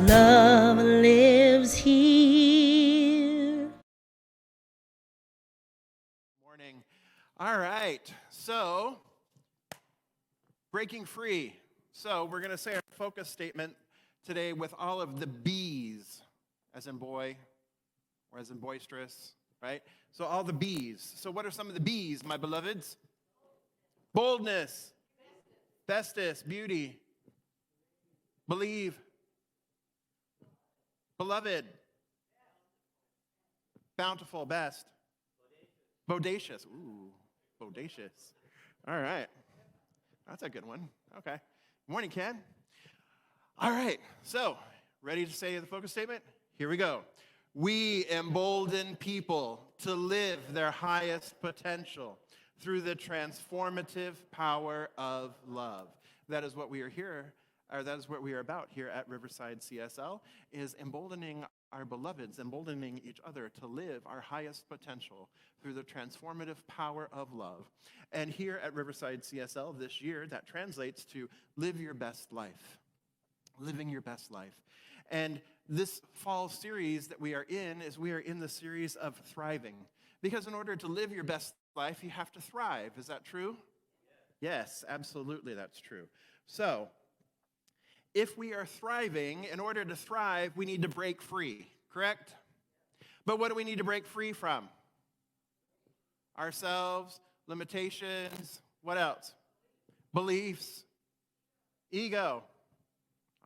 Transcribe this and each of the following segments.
love lives here. Morning. All right, so breaking free. So we're going to say our focus statement today with all of the B's, as in boy, or as in boisterous, right? So all the B's. So what are some of the B's, my beloveds? Boldness, bestest, beauty, believe, beloved, bountiful, best, bodacious. Ooh, bodacious. All right. That's a good one. Okay. Morning, Ken. All right. So, ready to say the focus statement? Here we go. We embolden people to live their highest potential through the transformative power of love. That is what we are here, or that is what we are about here at Riverside CSL, is emboldening our beloveds, emboldening each other to live our highest potential through the transformative power of love. And here at Riverside CSL this year, that translates to live your best life, living your best life. And this fall series that we are in the series of thriving. Because in order to live your best life, you have to thrive. Is that true? Yes, absolutely, that's true. So, if we are thriving, in order to thrive, we need to break free, correct? But what do we need to break free from? Ourselves, limitations, what else? Beliefs, ego.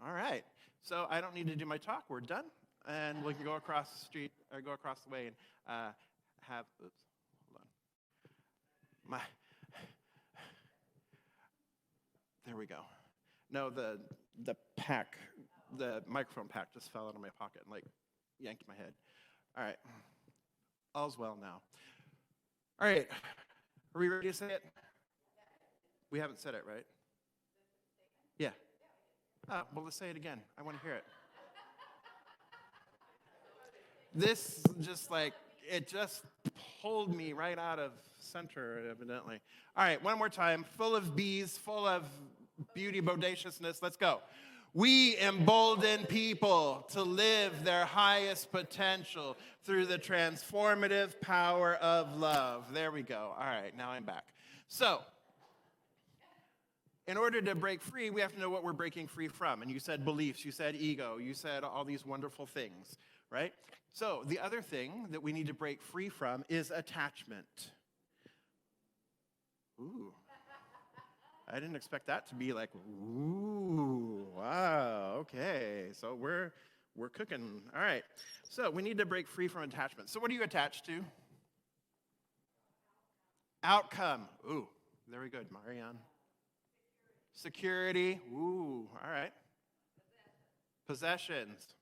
All right, so I don't need to do my talk, we're done. And we can go across the street, or go across the way and have, oops, hold on. There we go. No, the microphone pack just fell out of my pocket and yanked my head. All right, all's well now. All right, are we ready to say it? We haven't said it, right? Yeah. Oh, well, let's say it again. I want to hear it. This it just pulled me right out of center, evidently. All right, one more time. Full of bees, full of beauty, bodaciousness. Let's go. We embolden people to live their highest potential through the transformative power of love. There we go. All right, now I'm back. So, in order to break free, we have to know what we're breaking free from. And you said beliefs, you said ego, you said all these wonderful things, right? So, the other thing that we need to break free from is attachment. Ooh. I didn't expect that to be like, ooh, wow, okay. So we're cooking. All right. So we need to break free from attachment. So what are you attached to? Outcome. Ooh, very good, Marianne. Security. Ooh, all right. Possessions.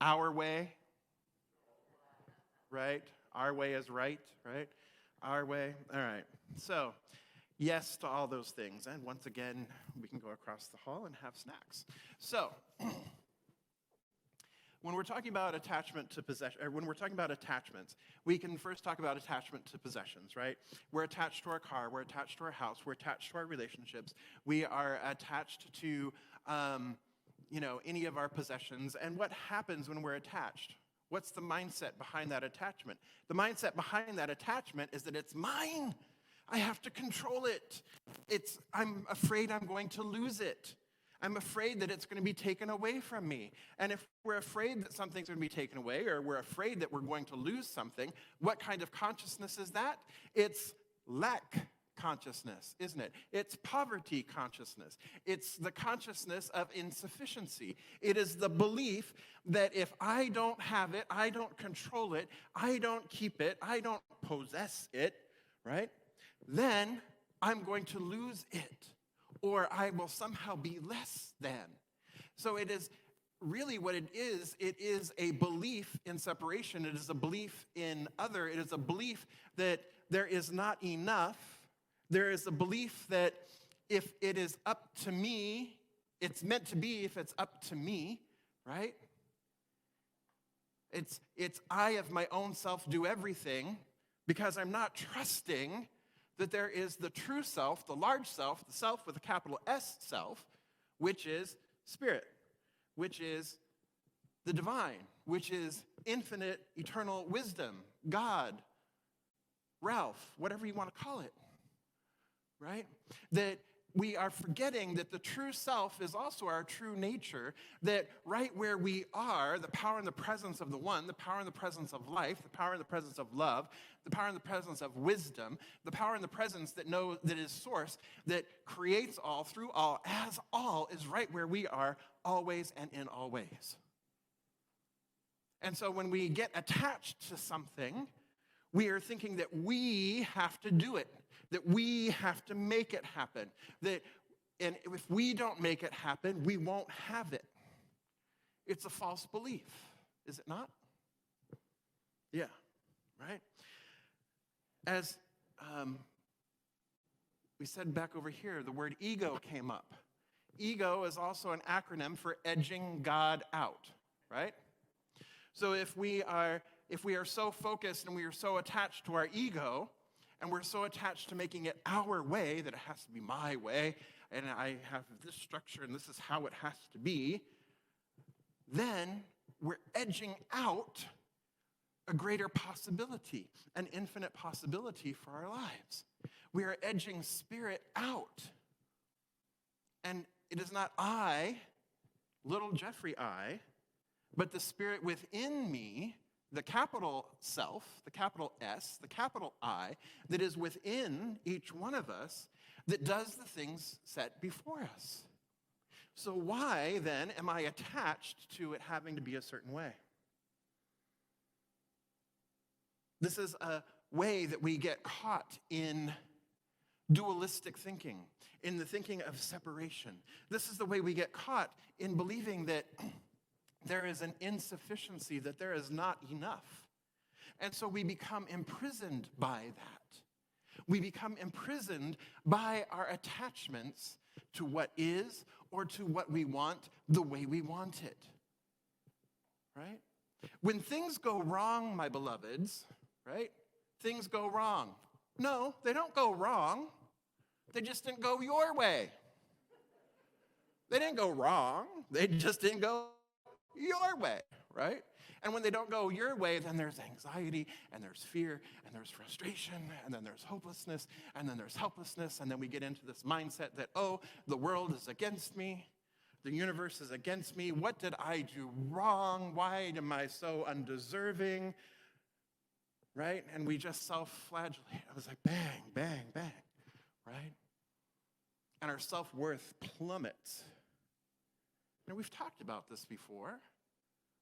Our way. Right? Our way is right, right? Our way. All right. So, yes to all those things. And once again, we can go across the hall and have snacks. So, when we're talking about attachment to possession, or when we're talking about attachments, we can first talk about attachment to possessions, right? We're attached to our car, we're attached to our house, we're attached to our relationships, we are attached to, any of our possessions. And what happens when we're attached? What's the mindset behind that attachment? The mindset behind that attachment is that it's mine. I have to control it. I'm afraid I'm going to lose it. I'm afraid that it's going to be taken away from me. And if we're afraid that something's going to be taken away, or we're afraid that we're going to lose something, what kind of consciousness is that? It's lack consciousness, isn't it? It's poverty consciousness. It's the consciousness of insufficiency. It is the belief that if I don't have it, I don't control it, I don't keep it, I don't possess it, right? Then I'm going to lose it, or I will somehow be less than. So it is really what it is a belief in separation. It is a belief in other. It is a belief that there is not enough. There is a belief that if it is up to me, it's meant to be if it's up to me, right? It's I of my own self do everything because I'm not trusting that there is the true self, the large self, the self with a capital S self, which is spirit, which is the divine, which is infinite, eternal wisdom, God, Ralph, whatever you want to call it, right? That we are forgetting that the true self is also our true nature, that right where we are, the power and the presence of the one, the power and the presence of life, the power and the presence of love, the power and the presence of wisdom, the power and the presence that is source, that creates all, through all, as all, is right where we are, always and in all ways. And so when we get attached to something, we are thinking that we have to do it, that we have to make it happen, and if we don't make it happen, we won't have it. It's a false belief, is it not? Yeah, right? As we said back over here, the word ego came up. Ego is also an acronym for edging God out, right? So if we are so focused and we are so attached to our ego, and we're so attached to making it our way, that it has to be my way, and I have this structure, and this is how it has to be, then we're edging out a greater possibility, an infinite possibility for our lives. We are edging spirit out. And it is not I, little Jeffrey I, but the spirit within me, the capital self, the capital S, the capital I, that is within each one of us, that does the things set before us. So why, then, am I attached to it having to be a certain way? This is a way that we get caught in dualistic thinking, in the thinking of separation. This is the way we get caught in believing that there is an insufficiency, that there is not enough. And so we become imprisoned by that. We become imprisoned by our attachments to what is or to what we want the way we want it. Right? When things go wrong, my beloveds, right? Things go wrong. No, they don't go wrong. They just didn't go your way. They didn't go wrong. They just didn't go your way, right? And when they don't go your way, then there's anxiety, and there's fear, and there's frustration, and then there's hopelessness, and then there's helplessness, and then we get into this mindset that, oh, the world is against me, the universe is against me, what did I do wrong? Why am I so undeserving? Right? And we just self-flagellate. I was like, bang, bang, bang, right? And our self-worth plummets. Now, we've talked about this before.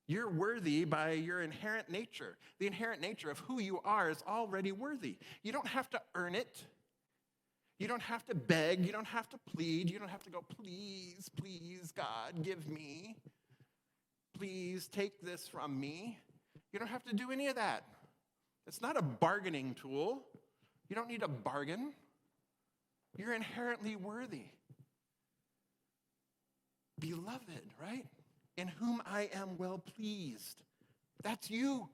You're worthy by your inherent nature. The inherent nature of who you are is already worthy. You don't have to earn it. You don't have to beg. You don't have to plead. You don't have to go, please, please, God, give me. Please take this from me. You don't have to do any of that. It's not a bargaining tool. You don't need a bargain. You're inherently worthy. Beloved, right? In whom I am well pleased. That's you.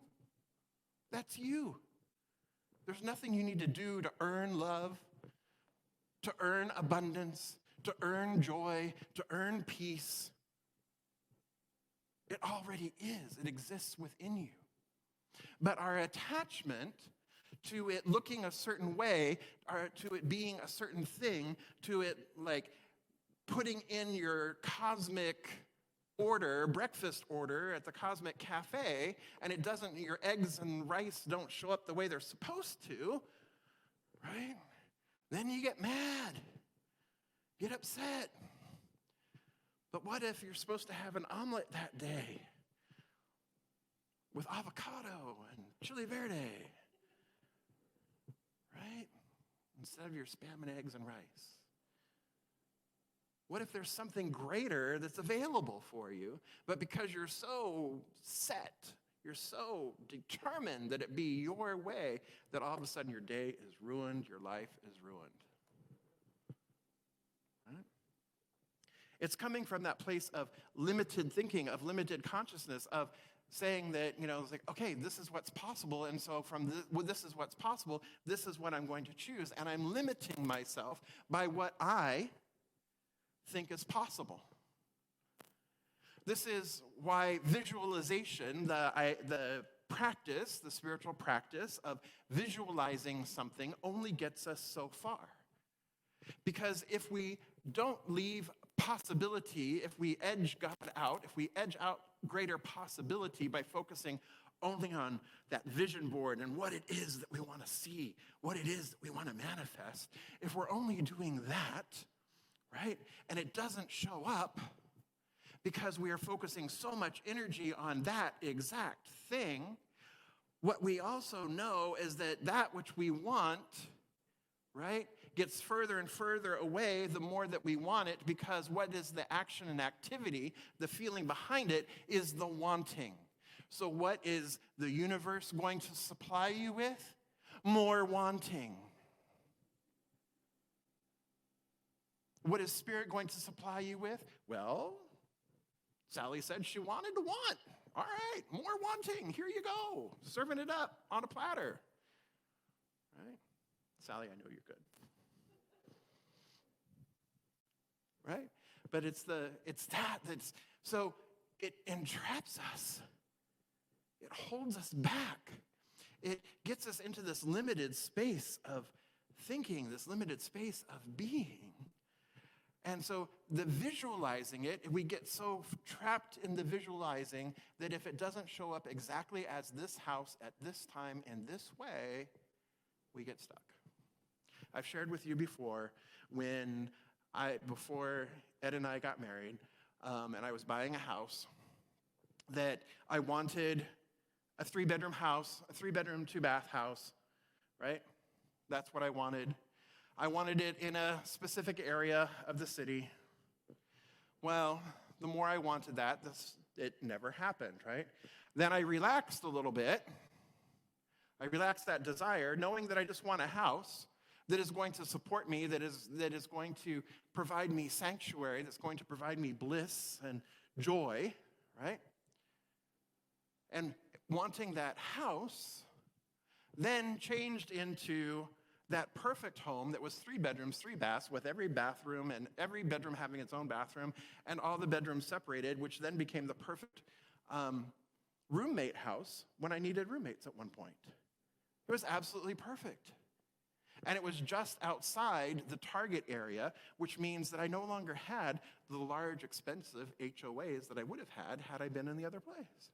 That's you. There's nothing you need to do to earn love, to earn abundance, to earn joy, to earn peace. It already is. It exists within you. But our attachment to it looking a certain way, or to it being a certain thing, to it like putting in your cosmic order, breakfast order at the cosmic cafe, and it doesn't, your eggs and rice don't show up the way they're supposed to, right? Then you get mad, get upset. But what if you're supposed to have an omelet that day with avocado and chili verde, right? Instead of your spam and eggs and rice. What if there's something greater that's available for you, but because you're so set, you're so determined that it be your way, that all of a sudden your day is ruined, your life is ruined. Right? It's coming from that place of limited thinking, of limited consciousness, of saying that, it's like, okay, this is what's possible, and so from this is what's possible, this is what I'm going to choose, and I'm limiting myself by what I think is possible. This is why visualization, the practice, the spiritual practice of visualizing something only gets us so far. Because if we don't leave possibility, if we edge God out, if we edge out greater possibility by focusing only on that vision board and what it is that we want to see, what it is that we want to manifest, if we're only doing that, right, and it doesn't show up because we are focusing so much energy on that exact thing, what we also know is that that which we want, right, gets further and further away the more that we want it, because what is the action and activity, the feeling behind it, is the wanting. So what is the universe going to supply you with? More wanting. What is Spirit going to supply you with? Well, Sally said she wanted to want. All right, more wanting. Here you go. Serving it up on a platter. Right? Sally, I know you're good. Right? But it's that's, so it entraps us. It holds us back. It gets us into this limited space of thinking, this limited space of being. And so the visualizing it, we get so trapped in the visualizing that if it doesn't show up exactly as this house at this time in this way, we get stuck. I've shared with you before before Ed and I got married, and I was buying a house, that I wanted a 3-bedroom house, a 3-bedroom, 2-bath house, right? That's what I wanted. I wanted it in a specific area of the city. Well, the more I wanted that, it never happened, right? Then I relaxed a little bit. I relaxed that desire, knowing that I just want a house that is going to support me, that is going to provide me sanctuary, that's going to provide me bliss and joy, right? And wanting that house then changed into that perfect home that was 3 bedrooms, 3 baths, with every bathroom and every bedroom having its own bathroom and all the bedrooms separated, which then became the perfect roommate house when I needed roommates at one point. It was absolutely perfect. And it was just outside the Target area, which means that I no longer had the large, expensive HOAs that I would have had I been in the other place.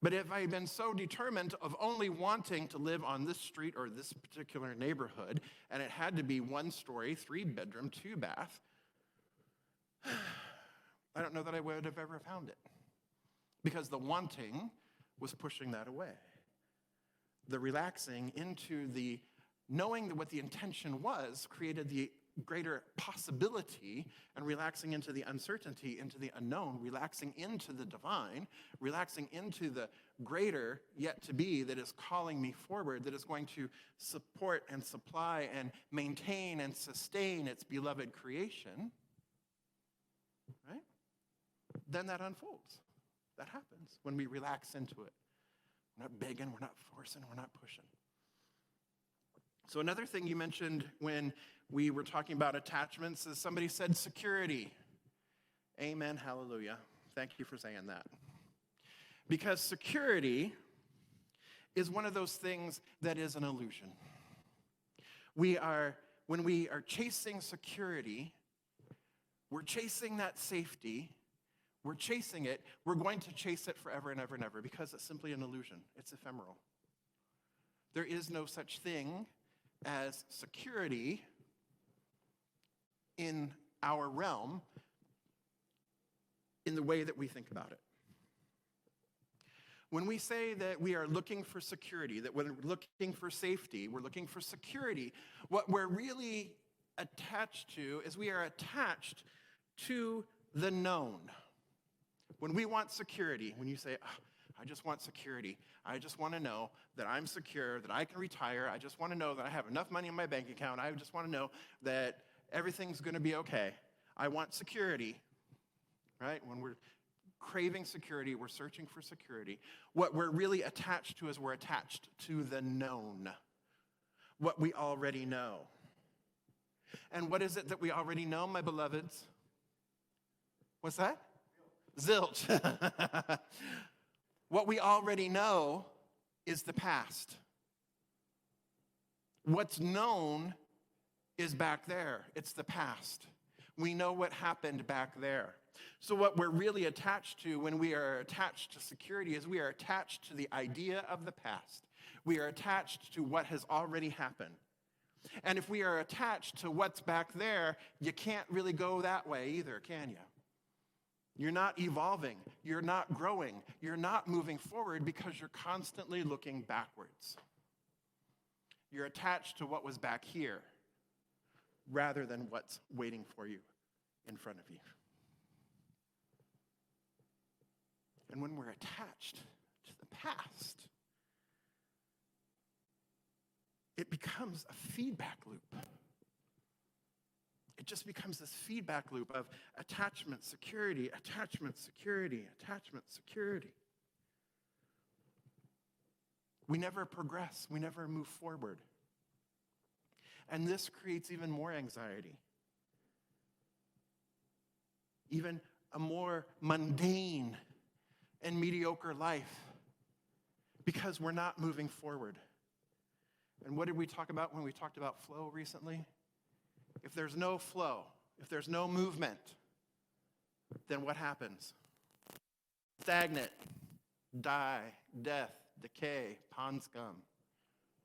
But if I had been so determined of only wanting to live on this street or this particular neighborhood, and it had to be 1-story, 3-bedroom, 2-bath, I don't know that I would have ever found it. Because the wanting was pushing that away. The relaxing into the knowing that what the intention was created the greater possibility, and relaxing into the uncertainty, into the unknown, relaxing into the divine, relaxing into the greater yet to be that is calling me forward, that is going to support and supply and maintain and sustain its beloved creation, right? Then that unfolds. That happens when we relax into it. We're not begging, we're not forcing, we're not pushing. So another thing you mentioned when we were talking about attachments is somebody said security. Amen, hallelujah. Thank you for saying that. Because security is one of those things that is an illusion. When we are chasing security, we're chasing that safety, we're chasing it, we're going to chase it forever and ever and ever because it's simply an illusion. It's ephemeral. There is no such thing as security in our realm in the way that we think about it. When we say that we are looking for security, that we're looking for safety, we're looking for security, what we're really attached to is we are attached to the known. When we want security, when you say, I just want security, I just want to know that I'm secure, that I can retire, I just want to know that I have enough money in my bank account, I just want to know that everything's going to be okay. I want security, right? When we're craving security, we're searching for security. What we're really attached to is we're attached to the known, what we already know. And what is it that we already know, my beloveds? What's that? Zilch. What we already know is the past. What's known is back there. It's the past. We know what happened back there. So what we're really attached to when we are attached to security is we are attached to the idea of the past. We are attached to what has already happened. And if we are attached to what's back there, you can't really go that way either, can you? You're not evolving. You're not growing. You're not moving forward because you're constantly looking backwards. You're attached to what was back here rather than what's waiting for you in front of you. And when we're attached to the past, it becomes a feedback loop. It just becomes this feedback loop of attachment, security, attachment, security, attachment, security. We never progress. We never move forward. And this creates even more anxiety. Even a more mundane and mediocre life because we're not moving forward. And what did we talk about when we talked about flow recently? If there's no flow, if there's no movement, then what happens? Stagnant, die, death, decay, pond scum,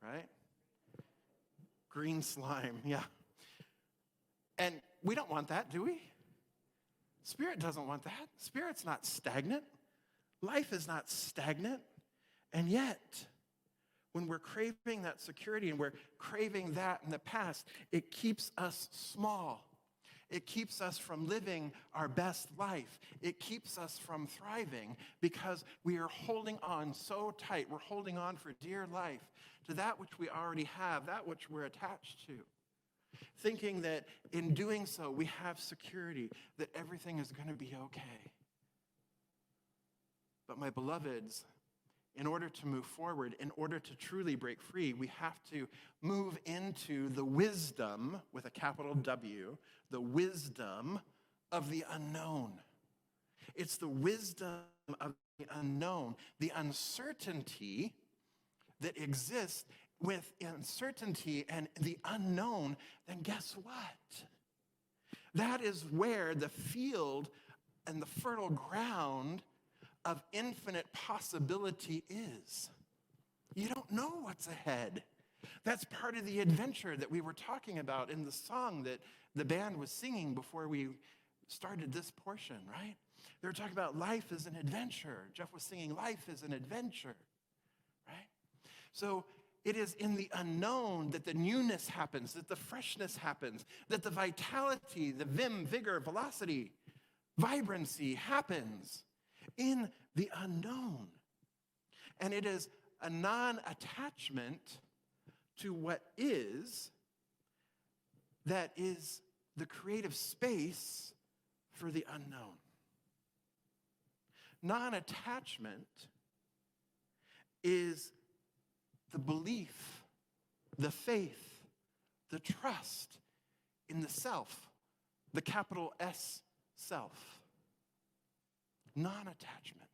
right? Green slime, yeah. And we don't want that, do we? Spirit doesn't want that. Spirit's not stagnant. Life is not stagnant. And yet, when we're craving that security and we're craving that in the past, it keeps us small. It keeps us from living our best life. It keeps us from thriving because we are holding on so tight. We're holding on for dear life to that which we already have, that which we're attached to, thinking that in doing so we have security, that everything is going to be okay. But my beloveds, in order to move forward, in order to truly break free, we have to move into the wisdom, with a capital W, the wisdom of the unknown. It's the wisdom of the unknown, the uncertainty that exists. With uncertainty and the unknown, then guess what? That is where the field and the fertile ground of infinite possibility is. You don't know what's ahead. That's part of the adventure that we were talking about in the song that the band was singing before we started this portion, right? They were talking about life is an adventure. Jeff was singing life is an adventure, right? So it is in the unknown that the newness happens, that the freshness happens, that the vitality, the vim, vigor, velocity, vibrancy happens in the unknown. And it is a non-attachment to what is that is the creative space for the unknown. Non-attachment is the belief, the faith, the trust in the self, the capital S self. Non-attachment.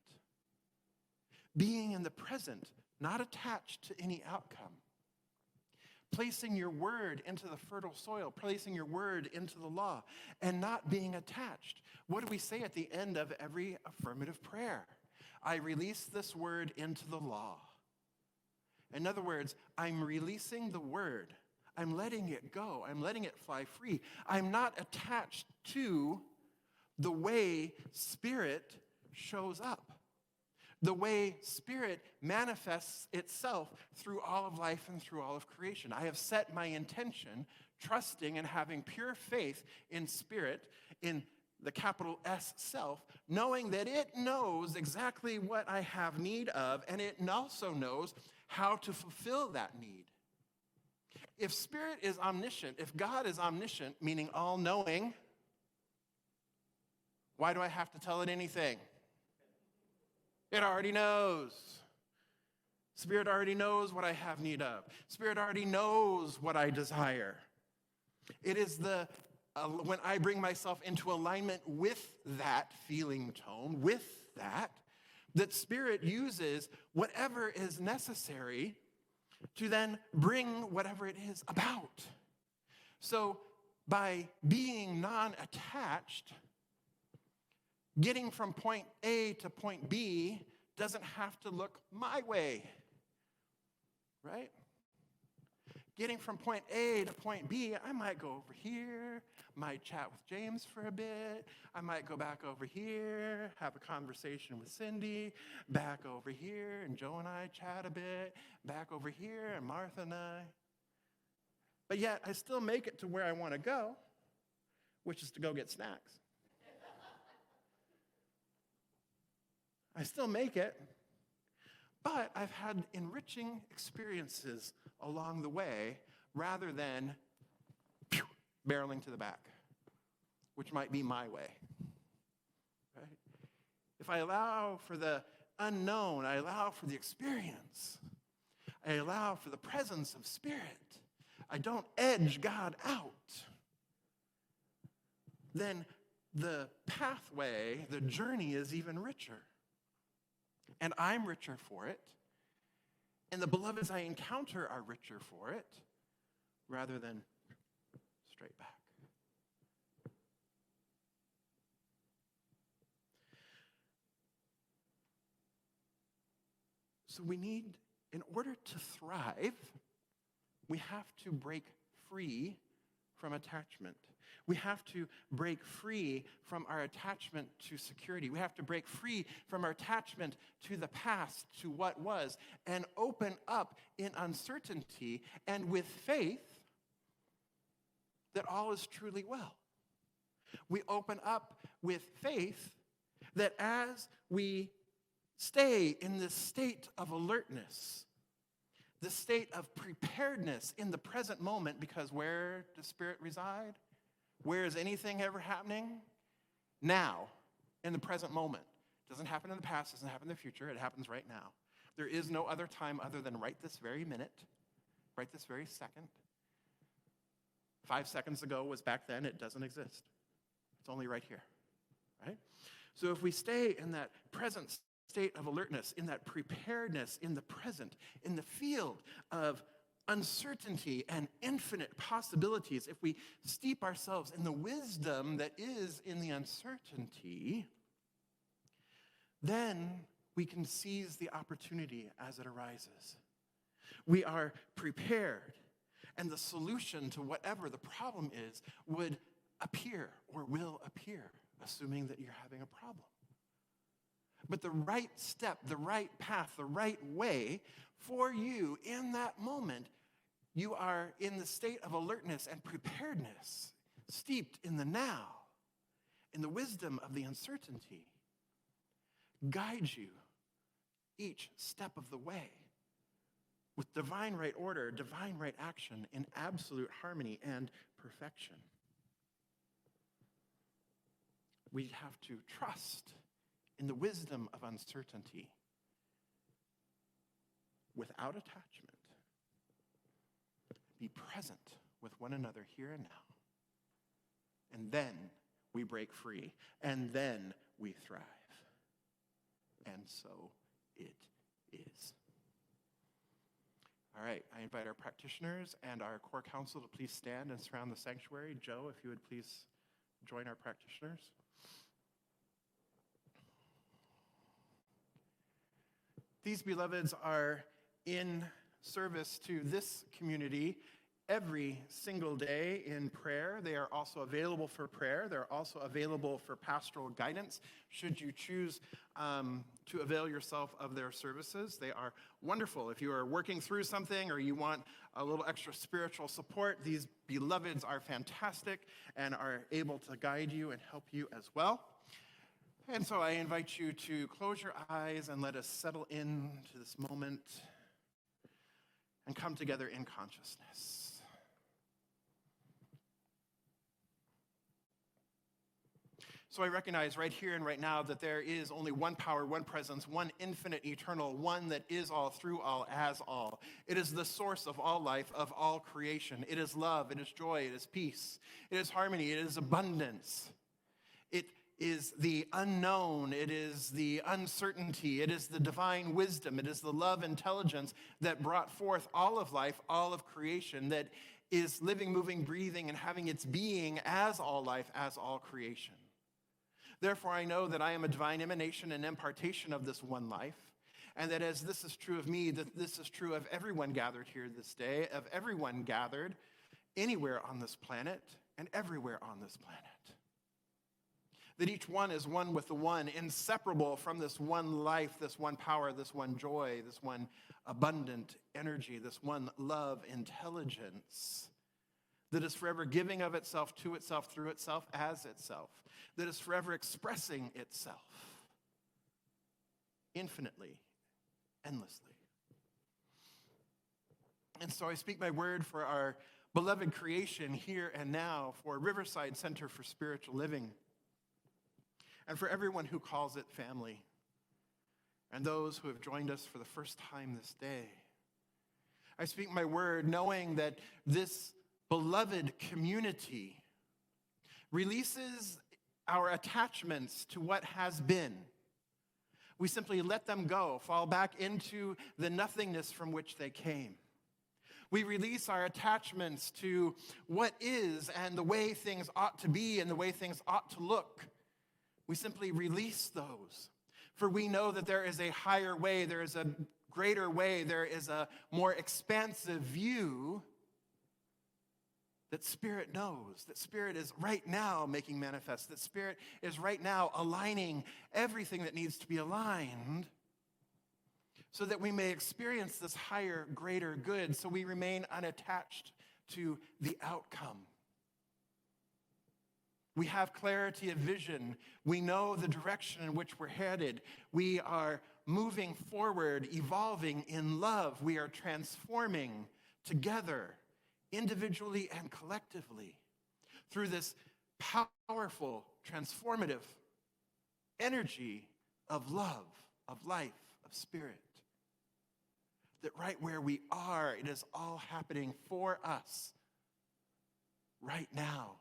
Being in the present, not attached to any outcome. Placing your word into the fertile soil, placing your word into the law, and not being attached. What do we say at the end of every affirmative prayer? I release this word into the law. In other words, I'm releasing the word. I'm letting it go. I'm letting it fly free. I'm not attached to the way Spirit shows up, the way Spirit manifests itself through all of life and through all of creation. I have set my intention, trusting and having pure faith in Spirit, in the capital S self, knowing that it knows exactly what I have need of, and it also knows how to fulfill that need. If Spirit is omniscient, if God is omniscient, meaning all-knowing, why do I have to tell it anything? It already knows. Spirit already knows what I have need of. Spirit already knows what I desire. It is the when I bring myself into alignment with that feeling tone, that Spirit uses whatever is necessary to then bring whatever it is about. So by being non-attached, getting from point A to point B doesn't have to look my way, right? Getting from point A to point B, I might go over here, might chat with James for a bit, I might go back over here, have a conversation with Cindy, back over here, and Joe and I chat a bit, back over here, and Martha and I. But yet, I still make it to where I want to go, which is to go get snacks. I still make it, but I've had enriching experiences along the way rather than barreling to the back, which might be my way. Right? If I allow for the unknown, I allow for the experience, I allow for the presence of Spirit, I don't edge God out, then the pathway, the journey is even richer. And I'm richer for it. And the beloveds I encounter are richer for it, rather than straight back. So we need, in order to thrive, we have to break free from attachment. We have to break free from our attachment to security. We have to break free from our attachment to the past, to what was, and open up in uncertainty and with faith that all is truly well. We open up with faith that as we stay in this state of alertness, the state of preparedness in the present moment, because where does Spirit reside? Where is anything ever happening? Now, in the present moment. It doesn't happen in the past, doesn't happen in the future, it happens right now. There is no other time other than right this very minute, right this very second. 5 seconds ago was back then, it doesn't exist. It's only right here, right? So if we stay in that present state of alertness, in that preparedness, in the present, in the field of uncertainty and infinite possibilities, if we steep ourselves in the wisdom that is in the uncertainty, then we can seize the opportunity as it arises. We are prepared, and the solution to whatever the problem is would appear or will appear, assuming that you're having a problem. But the right step, the right path, the right way for you in that moment, you are in the state of alertness and preparedness, steeped in the now, in the wisdom of the uncertainty, guides you each step of the way with divine right order, divine right action in absolute harmony and perfection. We have to trust in the wisdom of uncertainty without attachment. Be present with one another here and now. And then we break free. And then we thrive. And so it is. All right, I invite our practitioners and our core council to please stand and surround the sanctuary. Joe, if you would please join our practitioners. These beloveds are in service to this community every single day in prayer. They are also available for prayer. They're also available for pastoral guidance should you choose to avail yourself of their services. They are wonderful. If you are working through something or you want a little extra spiritual support, these beloveds are fantastic and are able to guide you and help you as well. And so I invite you to close your eyes and let us settle into this moment and come together in consciousness. So I recognize right here and right now that there is only one power, one presence, one infinite, eternal, one that is all, through all, as all. It is the source of all life, of all creation. It is love, it is joy, it is peace, it is harmony, it is abundance. It is the unknown, it is the uncertainty, it is the divine wisdom, it is the love intelligence that brought forth all of life, all of creation, that is living, moving, breathing, and having its being as all life, as all creation. Therefore, I know that I am a divine emanation and impartation of this one life, and that as this is true of me, that this is true of everyone gathered here this day, of everyone gathered anywhere on this planet and everywhere on this planet. That each one is one with the one, inseparable from this one life, this one power, this one joy, this one abundant energy, this one love intelligence that is forever giving of itself, to itself, through itself, as itself, that is forever expressing itself infinitely, endlessly. And so I speak my word for our beloved creation here and now, for Riverside Center for Spiritual Living, and for everyone who calls it family, and those who have joined us for the first time this day. I speak my word knowing that this beloved community releases our attachments to what has been. We simply let them go, fall back into the nothingness from which they came. We release our attachments to what is and the way things ought to be and the way things ought to look. We simply release those, for we know that there is a higher way, there is a greater way, there is a more expansive view that Spirit knows, that Spirit is right now making manifest, that Spirit is right now aligning everything that needs to be aligned so that we may experience this higher, greater good, so we remain unattached to the outcome. We have clarity of vision. We know the direction in which we're headed. We are moving forward, evolving in love. We are transforming together, individually and collectively, through this powerful, transformative energy of love, of life, of spirit. That right where we are, it is all happening for us right now.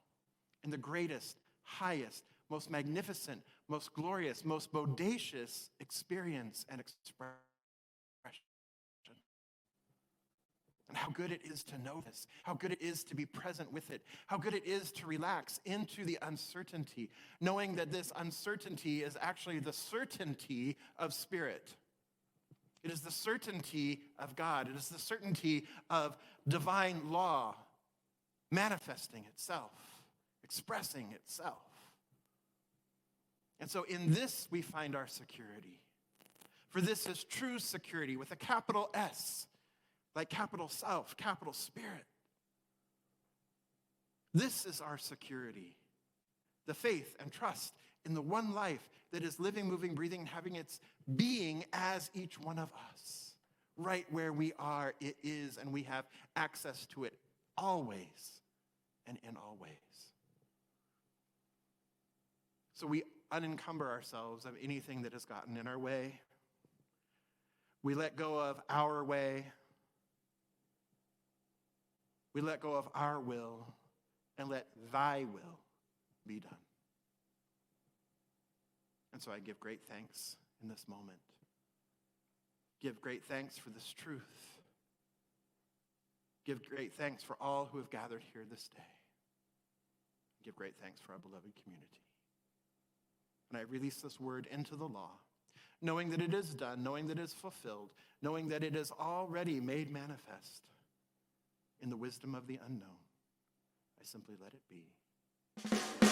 In the greatest, highest, most magnificent, most glorious, most bodacious experience and expression. And how good it is to know this, how good it is to be present with it, how good it is to relax into the uncertainty, knowing that this uncertainty is actually the certainty of Spirit. It is the certainty of God. It is the certainty of divine law manifesting itself, expressing itself. And so in this we find our security. For this is true security with a capital S, like capital self, capital Spirit. This is our security, the faith and trust in the one life that is living, moving, breathing, and having its being as each one of us. Right where we are, it is, and we have access to it always and in all ways. So we unencumber ourselves of anything that has gotten in our way. We let go of our way. We let go of our will and let thy will be done. And so I give great thanks in this moment. Give great thanks for this truth. Give great thanks for all who have gathered here this day. Give great thanks for our beloved community. And I release this word into the law, knowing that it is done, knowing that it is fulfilled, knowing that it is already made manifest in the wisdom of the unknown. I simply let it be.